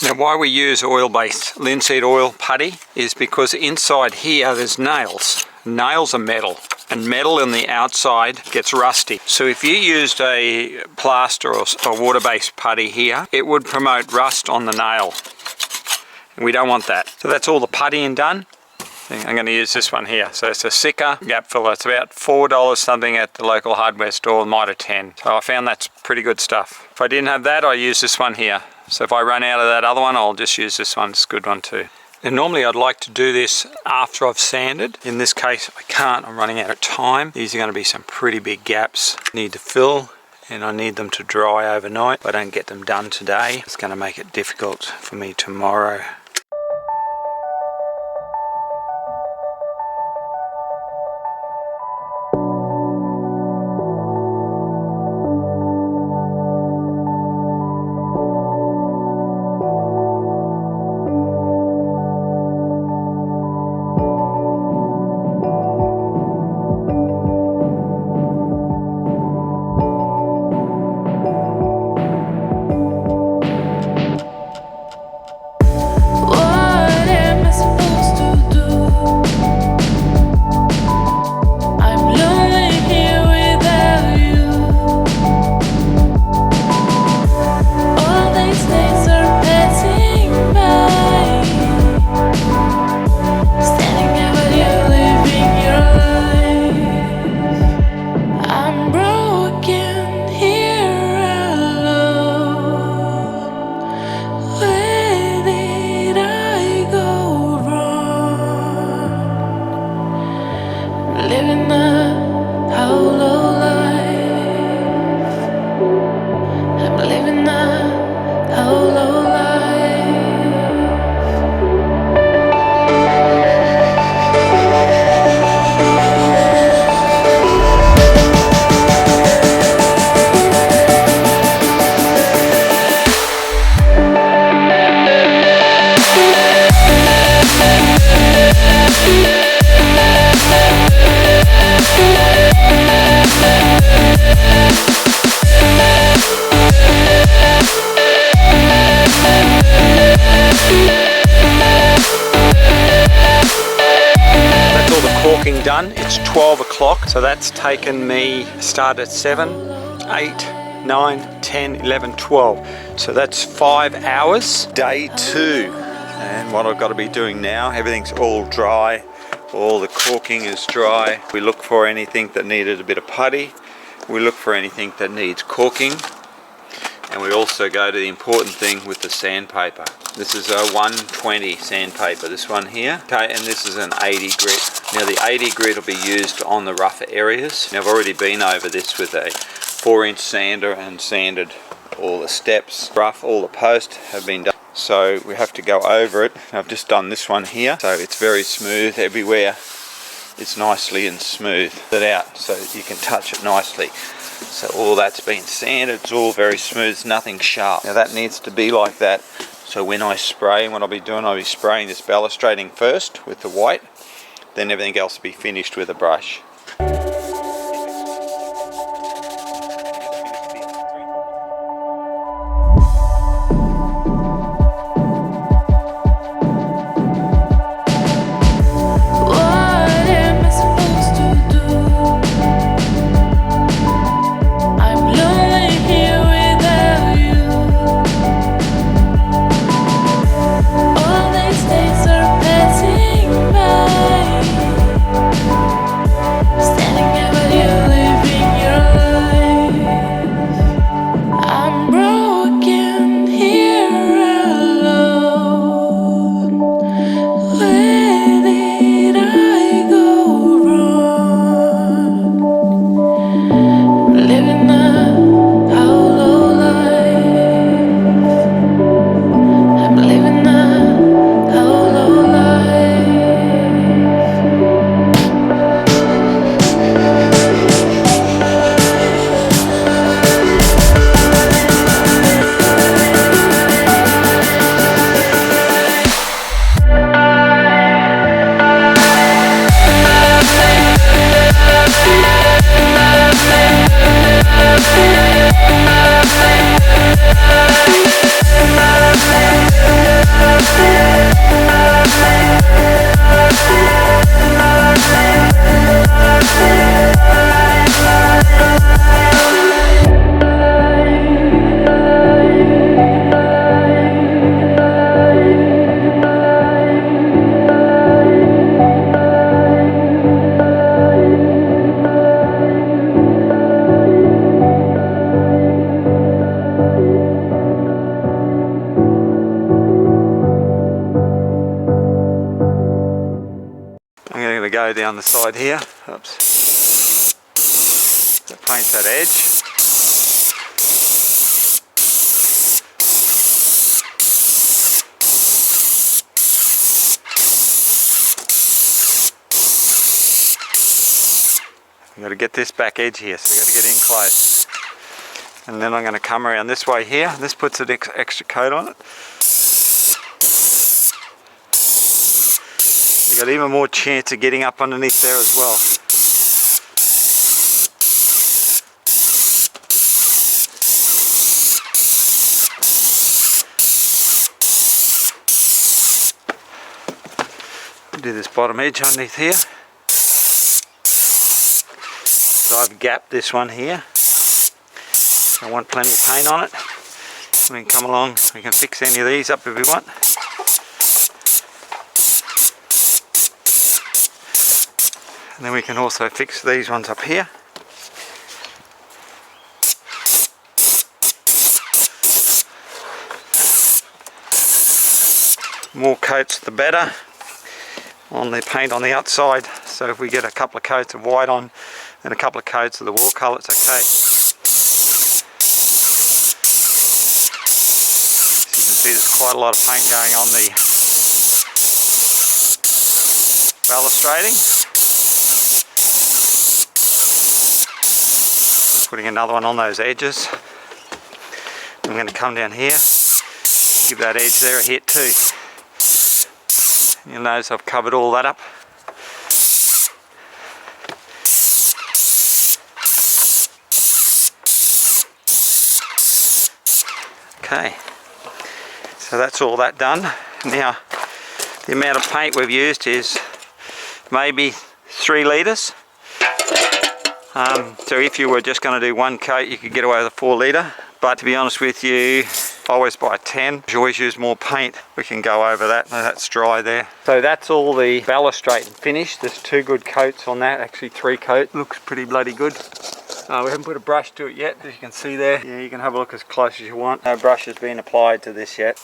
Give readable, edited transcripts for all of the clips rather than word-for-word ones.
Now why we use oil-based linseed oil putty is because inside here there's nails. Nails are metal, and metal on the outside gets rusty. So if you used a plaster or water-based putty here, it would promote rust on the nail. And we don't want that. So that's all the puttying done. I'm going to use this one here. So it's a Sika gap filler. It's about $4 something at the local hardware store, might have 10. So I found that's pretty good stuff. If I didn't have that, I use this one here. So if I run out of that other one, I'll just use this one. It's a good one too. And normally I'd like to do this after I've sanded. In this case, I can't. I'm running out of time. These are going to be some pretty big gaps. I need to fill, and I need them to dry overnight. If I don't get them done today, it's going to make it difficult for me tomorrow. Done. It's 12 o'clock, so that's taken me, start at 7, 8, 9, 10, 11, 12. So that's 5 hours. Day 2. And what I've got to be doing now, everything's all dry. All the caulking is dry. We look for anything that needed a bit of putty. We look for anything that needs caulking. And we also go to the important thing with the sandpaper. This is a 120 sandpaper, this one here. Okay, and this is an 80 grit. Now the 80 grit will be used on the rougher areas. Now I've already been over this with a 4-inch sander and sanded all the steps. Rough, all the posts have been done. So we have to go over it. I've just done this one here. So it's very smooth everywhere. It's nicely and smooth it out so you can touch it nicely. So all that's been sanded, it's all very smooth, it's nothing sharp. Now that needs to be like that. So when I spray, what I'll be doing, I'll be spraying this ballastrading first with the white, then everything else will be finished with a brush. the underside here. Oops. That paints that edge. We've got to get this back edge here, so we've got to get in close. And then I'm going to come around this way here. This puts an extra coat on it. You've got even more chance of getting up underneath there as well. Do this bottom edge underneath here. So I've gapped this one here. I want plenty of paint on it. We can come along, we can fix any of these up if we want. And then we can also fix these ones up here. More coats the better on the paint on the outside. So if we get a couple of coats of white on and a couple of coats of the wall colour, it's okay. You can see there's quite a lot of paint going on the ballastrading. Putting another one on those edges. I'm going to come down here, give that edge there a hit too. You'll notice I've covered all that up. Okay, so that's all that done. Now, the amount of paint we've used is maybe 3 litres. So if you were just going to do one coat, you could get away with a 4 litre. But to be honest with you, I always buy 10. You always use more paint. We can go over that. That's dry there. So that's all the ballastrading finished. There's 2 good coats on that, actually 3 coats. Looks pretty bloody good. We haven't put a brush to it yet, as you can see there. Yeah, you can have a look as close as you want. No brush has been applied to this yet.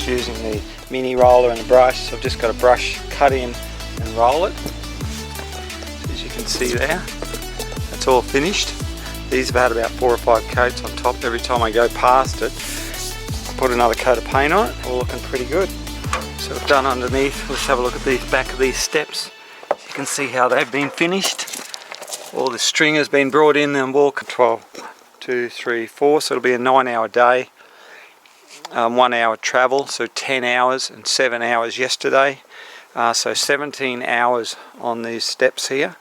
using the mini roller and the brush. So I've just got a brush cut in and roll it. As you can see there, that's all finished. These have had about 4 or 5 coats on top. Every time I go past it, put another coat of paint on it. All looking pretty good. So I've done underneath. Let's have a look at the back of these steps. You can see how they've been finished. All the string has been brought in and walk 12, 2, 3, 4. So it'll be a 9-hour day. 1 hour travel, so 10 hours and 7 hours yesterday. So 17 hours on these steps here.